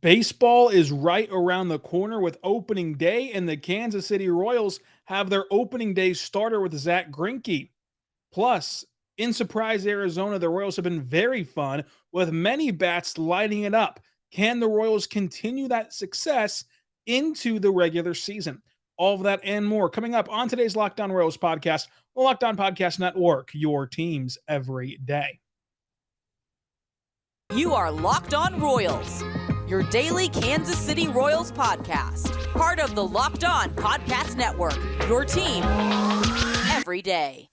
Baseball is right around the corner with opening day, and the Kansas City Royals have their opening day starter with Zack Greinke. Plus, in Surprise, Arizona, the Royals have been very fun with many bats lighting it up. Can the Royals continue that success into the regular season? All of that and more coming up on today's Locked On Royals podcast, the Locked On Podcast Network, your teams every day. You are Locked On Royals, your daily Kansas City Royals podcast. Part of the Locked On Podcast Network, your team every day.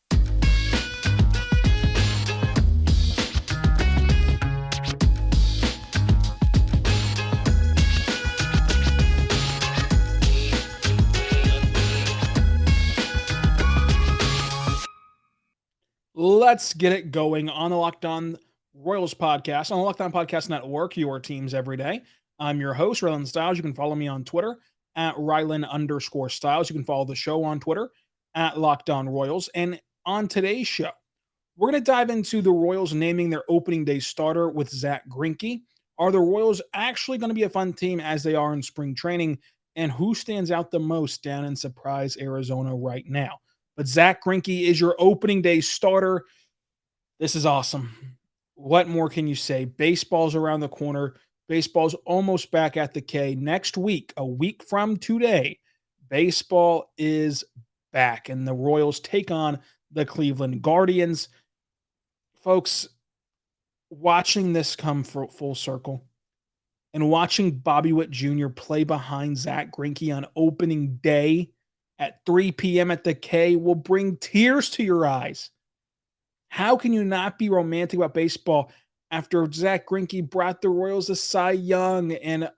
Let's get it going on the Locked On Royals podcast, on the Locked On Podcast Network, your teams every day. I'm your host, Rylan Stiles. You can follow me on Twitter at Rylan_Stiles. You can follow the show on Twitter at Locked On Royals. And on today's show, we're going to dive into the Royals naming their opening day starter with Zack Greinke. Are the Royals actually going to be a fun team as they are in spring training? And who stands out the most down in Surprise, Arizona right now? But Zack Greinke is your opening day starter. This is awesome. What more can you say? Baseball's around the corner. Baseball's almost back at the K. Next week, a week from today, baseball is back, and the Royals take on the Cleveland Guardians. Folks, watching this come full circle and watching Bobby Witt Jr. play behind Zack Greinke on opening day at 3 p.m. at the K will bring tears to your eyes. How can you not be romantic about baseball after Zack Greinke brought the Royals to Cy Young, and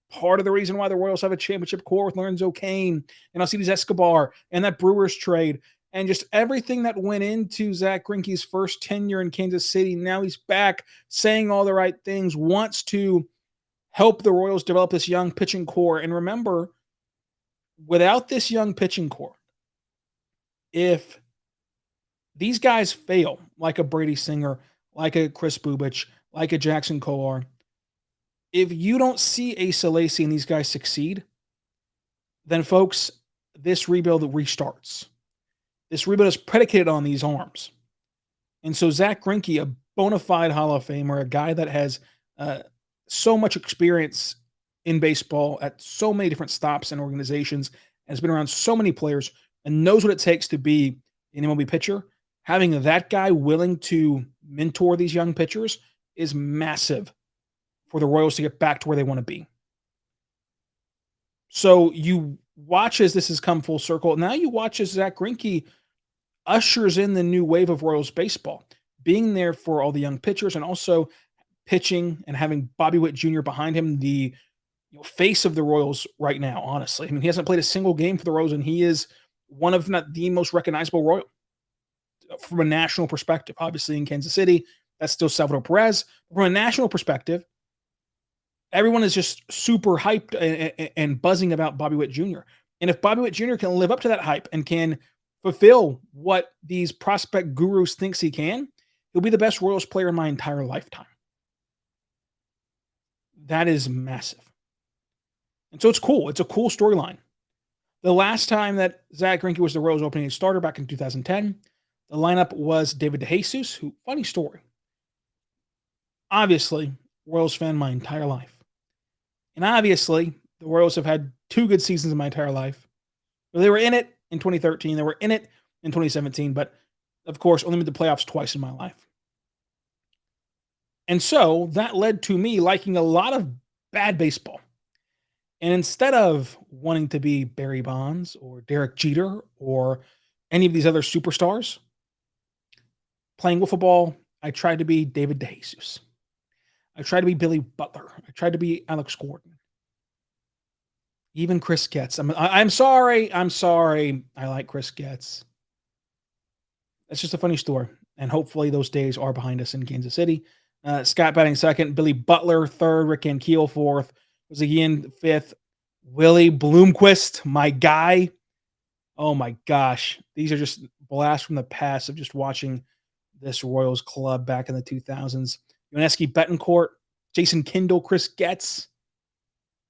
part of the reason why the Royals have a championship core with Lorenzo Cain and Alcides Escobar and that Brewers trade and just everything that went into Zack Greinke's first tenure in Kansas City. Now he's back saying all the right things, wants to help the Royals develop this young pitching core. And remember, without this young pitching core, if these guys fail, like a Brady Singer, like a Chris Bubich, like a Jackson Kolar, if you don't see Asa Lacy and these guys succeed, then folks, this rebuild restarts. This rebuild is predicated on these arms. And so Zack Greinke, a bona fide Hall of Famer, a guy that has so much experience in baseball at so many different stops and organizations, and has been around so many players and knows what it takes to be an MLB pitcher, having that guy willing to mentor these young pitchers is massive for the Royals to get back to where they want to be. So you watch as this has come full circle. Now you watch as Zack Greinke ushers in the new wave of Royals baseball, being there for all the young pitchers and also pitching and having Bobby Witt Jr. behind him, the face of the Royals right now, honestly. I mean, he hasn't played a single game for the Royals, and he is one of, not the most recognizable Royal from a national perspective. Obviously, in Kansas City, that's still Salvador Perez. From a national perspective, everyone is just super hyped and buzzing about Bobby Witt Jr. And if Bobby Witt Jr. can live up to that hype and can fulfill what these prospect gurus thinks he can, he'll be the best Royals player in my entire lifetime. That is massive. And so it's cool. It's a cool storyline. The last time that Zack Greinke was the Royals opening starter back in 2010, the lineup was David DeJesus, who, funny story, obviously, Royals fan my entire life. And obviously, the Royals have had two good seasons in my entire life. They were in it in 2013. They were in it in 2017. But, of course, only made the playoffs twice in my life. And so that led to me liking a lot of bad baseball. And instead of wanting to be Barry Bonds or Derek Jeter or any of these other superstars, playing wiffle ball, I tried to be David DeJesus. I tried to be Billy Butler. I tried to be Alex Gordon. Even Chris Getz. I'm sorry. I like Chris Getz. That's just a funny story. And hopefully those days are behind us in Kansas City. Scott batting second, Billy Butler third, Rick Ankiel fourth, was again fifth, Willie Bloomquist, my guy. Oh my gosh. These are just blasts from the past of just watching this Royals club back in the 2000s. Yoneski Betancourt, Jason Kindle, Chris Getz.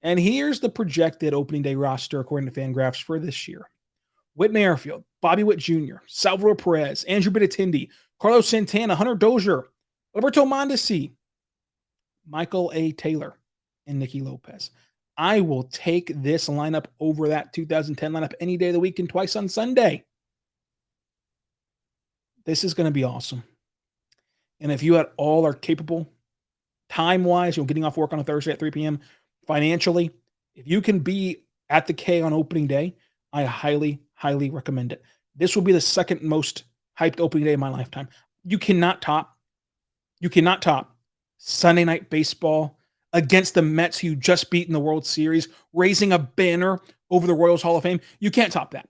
And here's the projected opening day roster according to Fangraphs for this year. Whit Merrifield, Bobby Witt Jr., Salvador Perez, Andrew Benintendi, Carlos Santana, Hunter Dozier, Alberto Mondesi, Michael A. Taylor, and Nicky Lopez. I will take this lineup over that 2010 lineup any day of the week and twice on Sunday. This is going to be awesome. And if you at all are capable, time-wise, getting off work on a Thursday at 3 p.m., financially, if you can be at the K on opening day, I highly, highly recommend it. This will be the second most hyped opening day of my lifetime. You cannot top Sunday Night Baseball against the Mets, who you just beat in the World Series, raising a banner over the Royals Hall of Fame. You can't top that.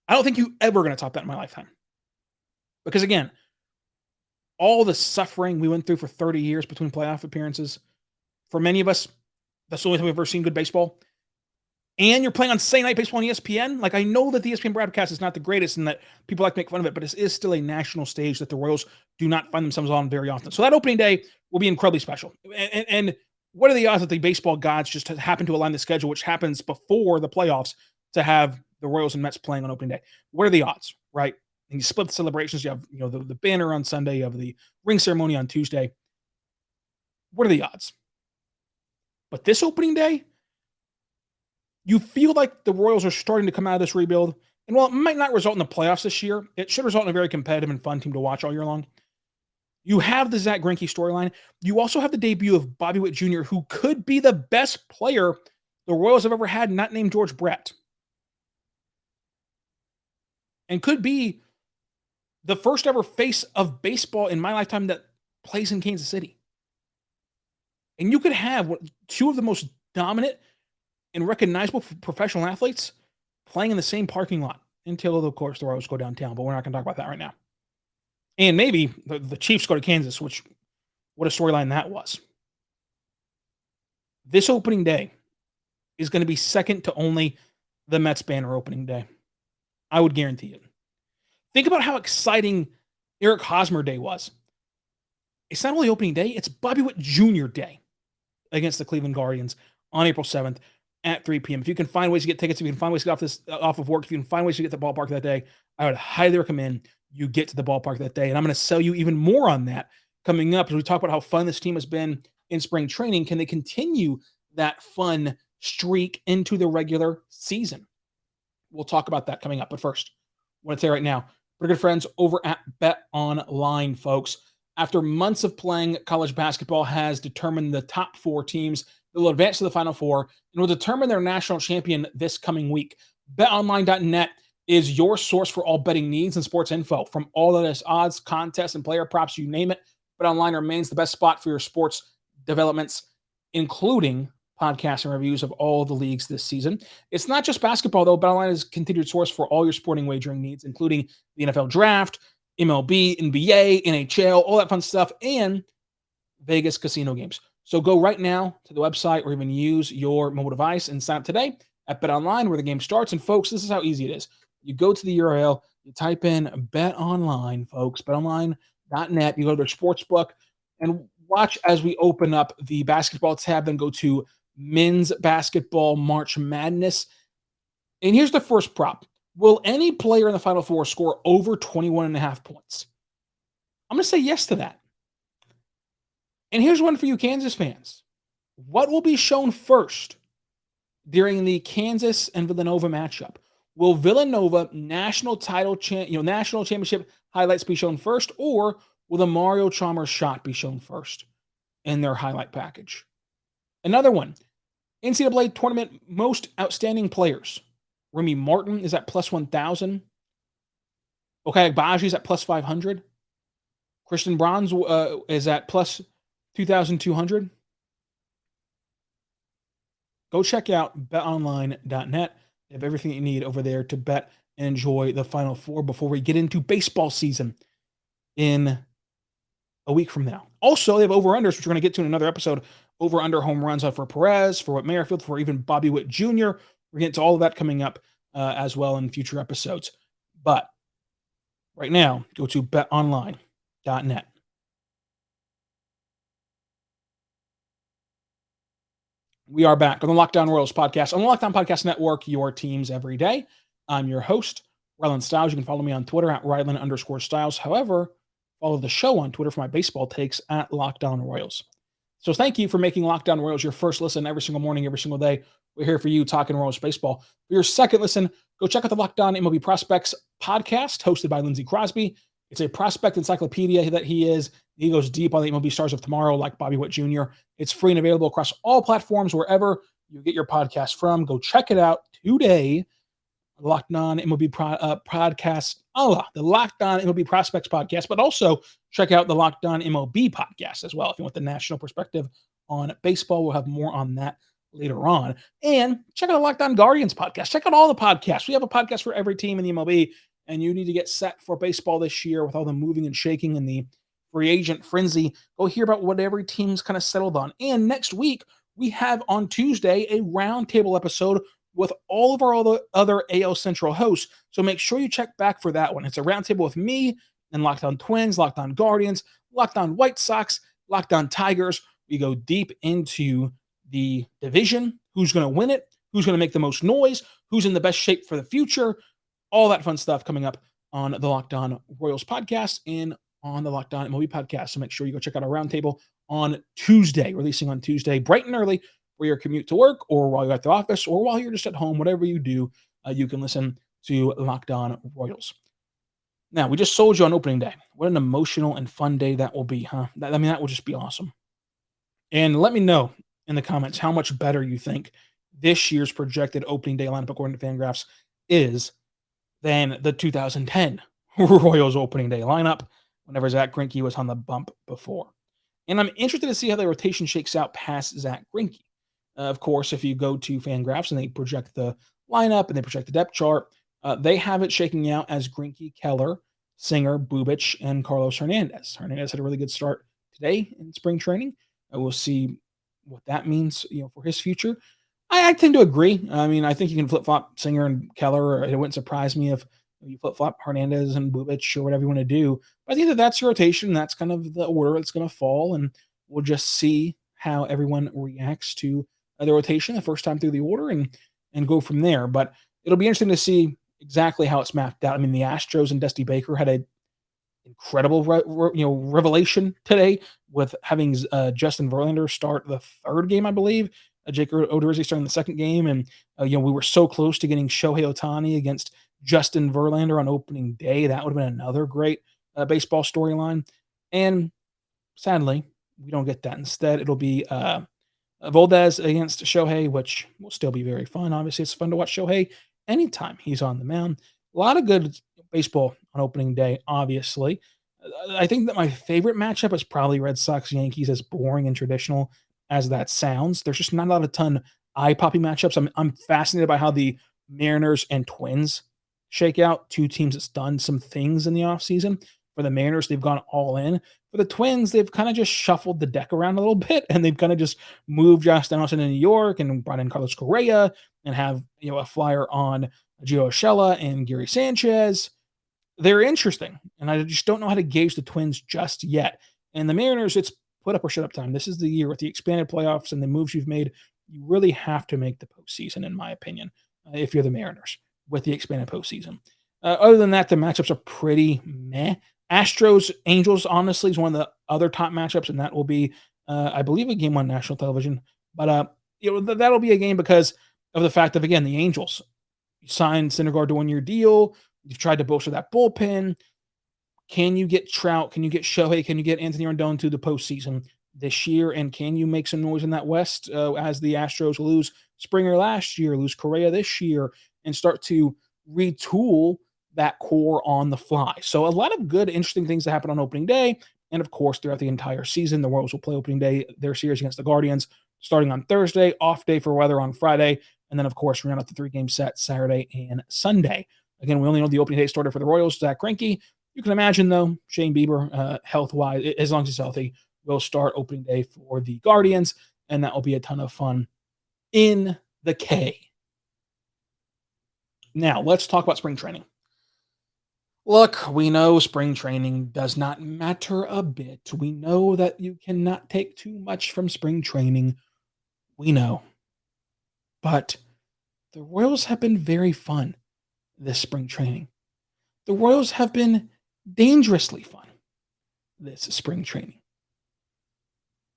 I don't think you're ever going to top that in my lifetime. Because again, all the suffering we went through for 30 years between playoff appearances, for many of us, that's the only time we've ever seen good baseball. And you're playing on Sunday Night Baseball on ESPN. Like, I know that the ESPN broadcast is not the greatest and that people like to make fun of it, but it is still a national stage that the Royals do not find themselves on very often. So that opening day will be incredibly special. And what are the odds that the baseball gods just happen to align the schedule, which happens before the playoffs, to have the Royals and Mets playing on opening day? What are the odds, right? And you split the celebrations. You have, the banner on Sunday, you have the ring ceremony on Tuesday. What are the odds? But this opening day, you feel like the Royals are starting to come out of this rebuild. And while it might not result in the playoffs this year, it should result in a very competitive and fun team to watch all year long. You have the Zack Greinke storyline. You also have the debut of Bobby Witt Jr., who could be the best player the Royals have ever had, not named George Brett. And could be the first ever face of baseball in my lifetime that plays in Kansas City. And you could have two of the most dominant and recognizable professional athletes playing in the same parking lot until, of course, the Royals go downtown. But we're not going to talk about that right now. And maybe the Chiefs go to Kansas, which, what a storyline that was. This opening day is going to be second to only the Mets banner opening day. I would guarantee it. Think about how exciting Eric Hosmer Day was. It's not only opening day, it's Bobby Witt Jr. Day against the Cleveland Guardians on April 7th at 3 p.m. If you can find ways to get tickets, if you can find ways to get off of work, if you can find ways to get to the ballpark that day, I would highly recommend you get to the ballpark that day. And I'm going to sell you even more on that coming up as we talk about how fun this team has been in spring training. Can they continue that fun streak into the regular season? We'll talk about that coming up. But first, I want to tell you right now, we're good friends over at BetOnline, folks. After months of playing, college basketball has determined the top 4 teams that will advance to the Final Four and will determine their national champion this coming week. BetOnline.net is your source for all betting needs and sports info. From all the latest odds, contests, and player props, you name it, BetOnline remains the best spot for your sports developments, including podcasts and reviews of all the leagues this season. It's not just basketball, though. BetOnline is a continued source for all your sporting wagering needs, including the NFL Draft, MLB, NBA, NHL, all that fun stuff, and Vegas casino games. So go right now to the website or even use your mobile device and sign up today at BetOnline where the game starts. And folks, this is how easy it is. You go to the URL, you type in BetOnline, folks, betonline.net. You go to their sportsbook and watch as we open up the basketball tab, then go to men's basketball March Madness. And here's the first prop. Will any player in the Final Four score over 21.5 points? I'm going to say yes to that. And here's one for you Kansas fans. What will be shown first during the Kansas and Villanova matchup? Will Villanova national championship highlights be shown first, or will the Mario Chalmers shot be shown first in their highlight package? Another one. NCAA tournament most outstanding players. Remy Martin is at plus 1,000. Okay, Agbaji is at plus 500. Christian Bronze is at plus 2,200. Go check out betonline.net. They have everything you need over there to bet and enjoy the Final Four before we get into baseball season in a week from now. Also, they have over-unders, which we're going to get to in another episode. Over-under home runs for Perez, for Whit Merrifield, for even Bobby Witt Jr. We're getting to all of that coming up as well in future episodes. But right now, go to betonline.net. We are back on the Lockdown Royals podcast on the Lockdown Podcast Network, your teams every day. I'm your host, Rylan Stiles. You can follow me on Twitter at Rylan_Stiles. However, follow the show on Twitter for my baseball takes at Lockdown Royals. So thank you for making Lockdown Royals your first listen every single morning, every single day. We're here for you talking Royals baseball. For your second listen, go check out the Lockdown MLB Prospects podcast hosted by Lindsey Crosby. It's a prospect encyclopedia that he is. He goes deep on the MLB stars of tomorrow, like Bobby Witt Jr. It's free and available across all platforms, wherever you get your podcast from. Go check it out today. Locked On MLB podcast, the Locked On MLB Prospects podcast, but also check out the Locked On MLB podcast as well. If you want the national perspective on baseball, we'll have more on that later on. And check out the Locked On Guardians podcast. Check out all the podcasts. We have a podcast for every team in the MLB, and you need to get set for baseball this year with all the moving and shaking and the free agent frenzy. Go hear about what every team's kind of settled on. And next week, we have on Tuesday a roundtable episode with all of our other AL Central hosts. So make sure you check back for that one. It's a roundtable with me and Locked On Twins, Locked On Guardians, Locked On White Sox, Locked On Tigers. We go deep into the division, who's going to win it, who's going to make the most noise, who's in the best shape for the future, all that fun stuff coming up on the Locked On Royals podcast and on the Locked On MLB podcast. So make sure you go check out our roundtable on Tuesday, releasing on Tuesday, bright and early, for your commute to work or while you're at the office or while you're just at home, whatever you do, you can listen to Locked On Royals. Now, we just sold you on opening day. What an emotional and fun day that will be, huh? That will just be awesome. And let me know in the comments how much better you think this year's projected opening day lineup, according to Fangraphs, is than the 2010 Royals opening day lineup, whenever Zack Greinke was on the bump before. And I'm interested to see how the rotation shakes out past Zack Greinke. Of course, if you go to Fangraphs and they project the lineup and they project the depth chart, they have it shaking out as Greinke, Keller, Singer, Bubic, and Carlos Hernandez. Hernandez had a really good start today in spring training. We'll see what that means, for his future. I tend to agree. I mean, I think you can flip-flop Singer and Keller. It wouldn't surprise me if you flip-flop Hernandez and Bubic or whatever you want to do. But I think that's your rotation. That's kind of the order it's going to fall, and we'll just see how everyone reacts to the rotation the first time through the order and go from there. But it'll be interesting to see exactly how it's mapped out. I mean, the Astros and Dusty Baker had an incredible revelation today with having Justin Verlander start the third game, I believe. Jake Odorizzi starting the second game, and we were so close to getting Shohei Ohtani against Justin Verlander on opening day. That would have been another great baseball storyline. And sadly, we don't get that. Instead, it'll be Valdez against Shohei, which will still be very fun. Obviously, it's fun to watch Shohei anytime he's on the mound. A lot of good baseball on opening day, obviously. I think that my favorite matchup is probably Red Sox-Yankees, as boring and traditional as that sounds. There's just not a ton eye-popping matchups. I'm fascinated by how the Mariners and Twins shake out, two teams that's done some things in the offseason. For the Mariners, they've gone all in. For the Twins, they've kind of just shuffled the deck around a little bit, and they've kind of just moved Josh Donaldson to New York and brought in Carlos Correa and have a flyer on Gio Urshela and Gary Sanchez. They're interesting, and I just don't know how to gauge the Twins just yet. And the Mariners, it's put up or shut up time. This is the year with the expanded playoffs and the moves you've made. You really have to make the postseason, in my opinion, if you're the Mariners with the expanded postseason. Other than that, the matchups are pretty meh. Astros, Angels, honestly, is one of the other top matchups, and that will be, I believe, a game on national television. But that'll be a game because of the fact that, again, the Angels signed Syndergaard to a one-year deal. You've tried to bolster that bullpen. Can you get Trout? Can you get Shohei? Can you get Anthony Rendon to the postseason this year? And can you make some noise in that West as the Astros lose Springer last year, lose Correa this year, and start to retool that core on the fly? So a lot of good, interesting things that happen on opening day. And of course, throughout the entire season, the Royals will play opening day, their series against the Guardians, starting on Thursday, off day for weather on Friday. And then, of course, round out the 3-game set Saturday and Sunday. Again, we only know the opening day starter for the Royals, Zack Greinke. You can imagine, though, Shane Bieber, health-wise, as long as he's healthy, will start opening day for the Guardians, and that will be a ton of fun in the K. Now, let's talk about spring training. Look, we know spring training does not matter a bit. We know that you cannot take too much from spring training. We know. but the Royals have been very fun this spring training. The Royals have been dangerously fun this spring training.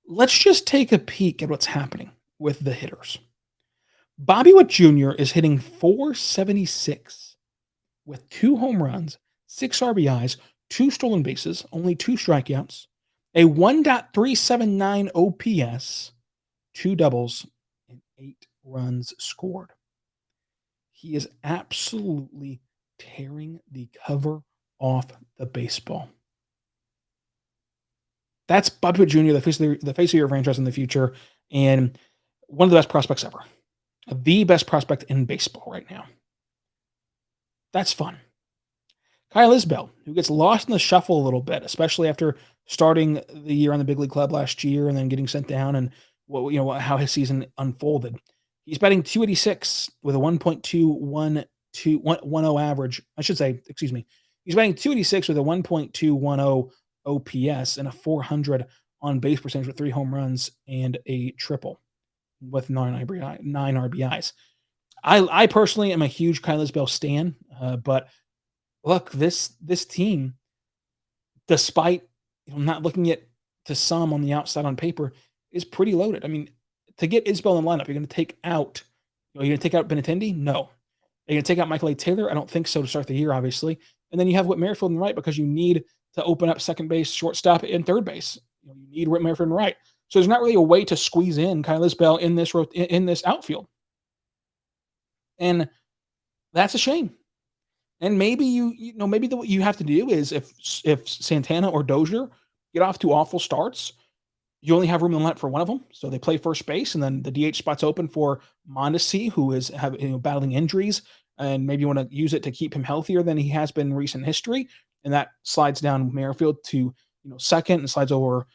Let's just take a peek at what's happening with the hitters. Bobby Witt Jr. is hitting 476 with 2 home runs, 6 RBIs, 2 stolen bases, only 2 strikeouts, a 1.379 OPS, 2 doubles, and 8 runs scored. He is absolutely tearing the cover off the baseball. That's Bobby Witt Jr., the face of your franchise in the future, and one of the best prospects ever. The best prospect in baseball right now. That's fun. Kyle Isbell, who gets lost in the shuffle a little bit, especially after starting the year on the big league club last year and then getting sent down and how his season unfolded. He's batting .286 with a 1.210 average. I should say, excuse me. He's batting .286 with a 1.210 OPS and a .400 on base percentage with 3 home runs and a triple with 9 RBIs. I personally am a huge Kyle Isbell stan, but look, this team, despite not looking at to some on the outside on paper, is pretty loaded. I mean, to get Isbell in the lineup, you're going to take out, you're going to take out Benintendi? No. You're going to take out Michael A. Taylor? I don't think so to start the year, obviously. And then you have Whit Merrifield in the right because you need to open up second base, shortstop, and third base. You need Whit Merrifield in the right. So there's not really a way to squeeze in Kyle Isbell in this outfield. And that's a shame. And maybe maybe what you have to do is if Santana or Dozier get off to awful starts, you only have room in the lineup for one of them. So they play first base, and then the DH spot's open for Mondesi, who is battling injuries, and maybe you want to use it to keep him healthier than he has been in recent history. And that slides down Merrifield to second, and slides over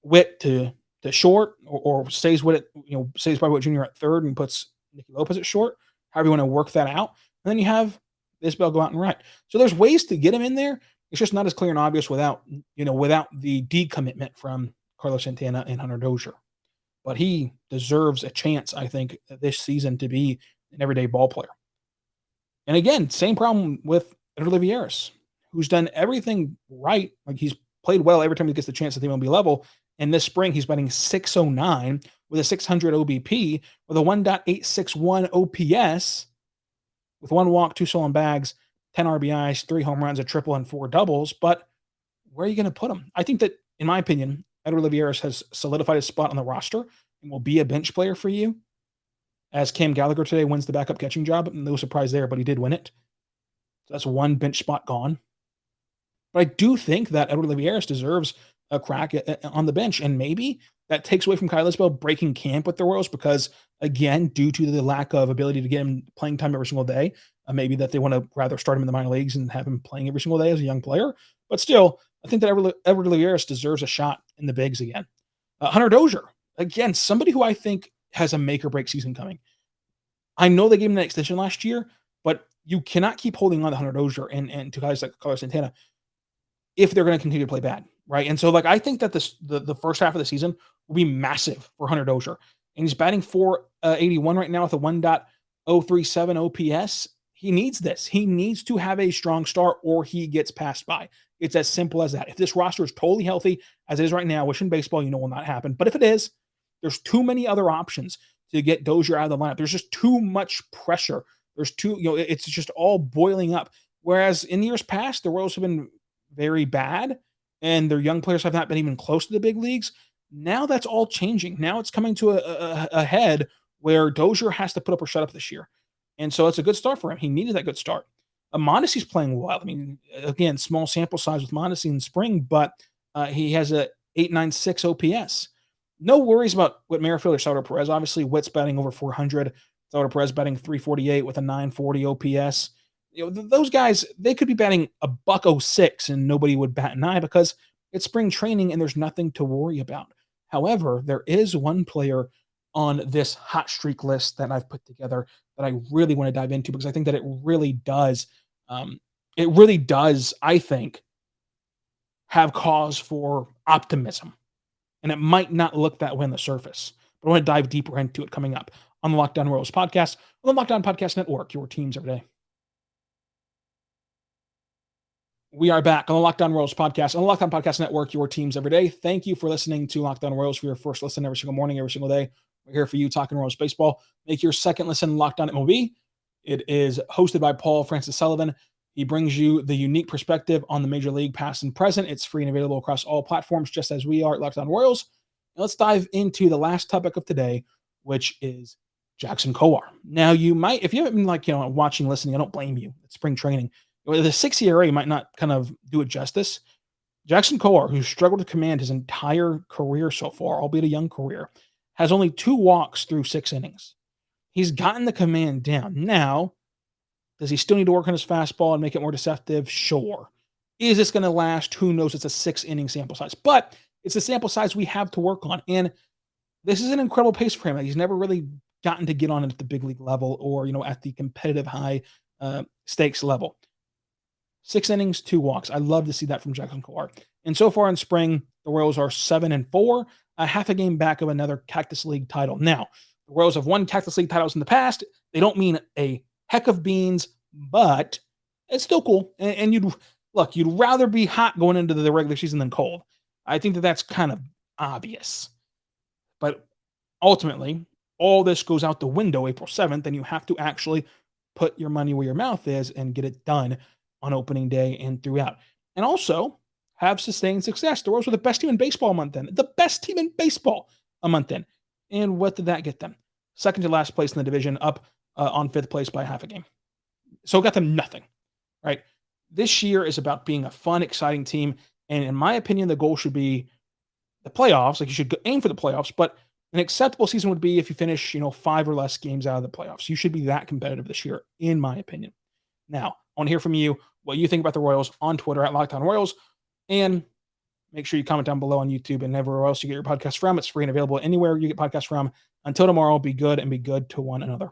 Witt to short, or stays with it, stays by Witt Jr. at third and puts Nicky Lopez at short. However you want to work that out, and then you have Isbell go out and right. So there's ways to get him in there. It's just not as clear and obvious without the decommitment from Carlos Santana and Hunter Dozier. But he deserves a chance, I think, this season to be an everyday ball player. And again, same problem with Reliably, who's done everything right. Like, he's played well every time he gets the chance at the MLB level. And this spring, he's batting .609 with a .600 OBP with a 1.861 OPS with 1 walk, 2 stolen bags, 10 RBIs, 3 home runs, a triple, and 4 doubles. But where are you going to put him? I think that, in my opinion, Edward Olivares has solidified his spot on the roster and will be a bench player for you, as Cam Gallagher today wins the backup catching job. No surprise there, but he did win it. So that's 1 bench spot gone. But I do think that Edward Olivares deserves a crack on the bench, and maybe that takes away from Kyle Isbell breaking camp with the Royals because, again, due to the lack of ability to get him playing time every single day, maybe that they want to rather start him in the minor leagues and have him playing every single day as a young player. But still, I think that Edward Olivares deserves a shot in the bigs again. Hunter Dozier, again, somebody who I think has a make-or-break season coming. I know they gave him an extension last year, but you cannot keep holding on to Hunter Dozier and to guys like Carlos Santana if they're going to continue to play bad, right? And so, I think that the first half of the season will be massive for Hunter Dozier. And he's batting .481 right now with a 1.037 OPS. He needs this. He needs to have a strong start or he gets passed by. It's as simple as that. If this roster is totally healthy, as it is right now, which in baseball will not happen, but if it is, there's too many other options to get Dozier out of the lineup. There's just too much pressure. There's it's just all boiling up. Whereas in years past, the Royals have been very bad and their young players have not been even close to the big leagues. Now that's all changing. Now it's coming to a head where Dozier has to put up or shut up this year. And so it's a good start for him. He needed that good start. Mondesi's playing well. I mean, again, small sample size with Mondesi in spring, but he has a 896 OPS. No worries about Whit Merrifield or Salvador Perez. Obviously, Whit's batting over 400. Salvador Perez batting 348 with a 940 OPS. Those guys, they could be batting a .06 and nobody would bat an eye because it's spring training and there's nothing to worry about. However, there is one player on this hot streak list that I've put together that I really want to dive into because I think that it really does, I think, have cause for optimism. And it might not look that way on the surface, but I want to dive deeper into it coming up on the Locked On Royals podcast, on the Locked On Podcast Network, your teams every day. We are back on the Locked On Royals podcast, on the Locked On Podcast Network, your teams every day. Thank you for listening to Locked On Royals for your first listen every single morning, every single day. We're here for you talking Royals baseball. Make your second listen Locked On MLB. It is hosted by Paul Francis Sullivan. He brings you the unique perspective on the Major League past and present. It's free and available across all platforms, just as we are at Locked On Royals. And let's dive into the last topic of today, which is Jackson Kowar. Now, you might, if you haven't been watching, listening, I don't blame you. It's spring training. The 6 ERA might not kind of do it justice. Jackson Kowar, who struggled to command his entire career so far, albeit a young career, has only 2 walks through 6 innings. He's gotten the command down. Now, does he still need to work on his fastball and make it more deceptive? Sure. Is this going to last? Who knows? It's a 6-inning sample size. But it's a sample size we have to work on. And this is an incredible pace for him. He's never really gotten to get on it at the big league level or, at the competitive high stakes level. 6 innings, 2 walks. I love to see that from Jackson Kowar. And so far in spring, the Royals are 7-4, a half a game back of another Cactus League title. Now, the Royals have won Cactus League titles in the past. They don't mean a heck of beans, but it's still cool. And you'd rather be hot going into the regular season than cold. I think that's kind of obvious. But ultimately, all this goes out the window April 7th, and you have to actually put your money where your mouth is and get it done on opening day and throughout. And also have sustained success. The Royals were the best team in baseball a month in. The best team in baseball a month in. And what did that get them? Second to last place in the division, up on 5th place by half a game. So it got them nothing, right? This year is about being a fun, exciting team. And in my opinion, the goal should be the playoffs. Like, you should aim for the playoffs, but an acceptable season would be if you finish, 5 or less games out of the playoffs. You should be that competitive this year, in my opinion. Now, I want to hear from you what you think about the Royals on Twitter at Locked On Royals. And make sure you comment down below on YouTube and everywhere else you get your podcast from. It's free and available anywhere you get podcasts from. Until tomorrow, be good and be good to one another.